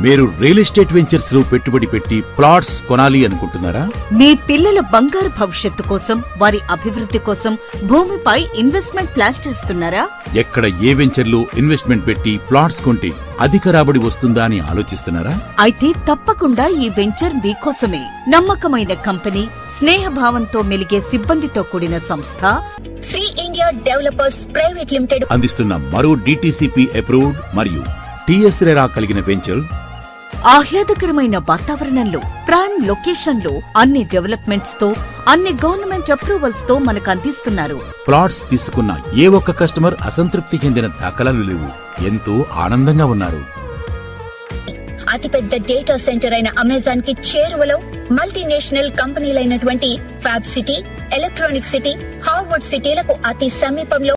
మీరు real estate ventures లో పెట్టుబడి పెట్టి ప్లాట్స్ కొనాలి అనుకుంటున్నారా? మీ పిల్లల బంగారు భవిష్యత్తు కోసం, వారి అభివృద్ధి కోసం భూమిపై ఇన్వెస్ట్మెంట్ ప్లాన్ చేస్తున్నారా? ఎక్కడ ఏ వెంచర్ లో ఇన్వెస్ట్మెంట్ పెట్టి ప్లాట్స్ కొంటే అధిక రాబడి వస్తుందా అని ఆలోచిస్తున్నారా? అయితే తప్పకుండా ఈ వెంచర్ మీకోసమే. నమ్మకమైన కంపెనీ, స్నేహభావంతో మెలిగే సిబ్బందితో కూడిన సంస్థ Shri India developers private limited అందిస్తున్న మరో డిటిసిపి అప్రూవ్డ్ మరియు టిఎస్ రెరా కలిగిన వెంచర్ ఆహ్లాదకరమైన వాతావరణంలో, ప్రైమ్ లొకేషన్ లో, అన్ని డెవలప్మెంట్స్ తో, అన్ని గవర్నమెంట్ అప్రూవల్స్ తో మనకు అందిస్తున్నారు. ప్లాట్స్ తీసుకున్న ఏ ఒక్క కస్టమర్ అసంతృప్తి చెందిన దాఖలాలు లేవు. ఎంతో ఆనందంగా ఉన్నారు. అతిపెద్ద డేటా సెంటర్ అయిన అమెజాన్ కి చేరువలో మల్టీనేషనల్ కంపెనీలైనటువంటి fab city, electronic city, Harvard సిటీలకు అతి సమీపంలో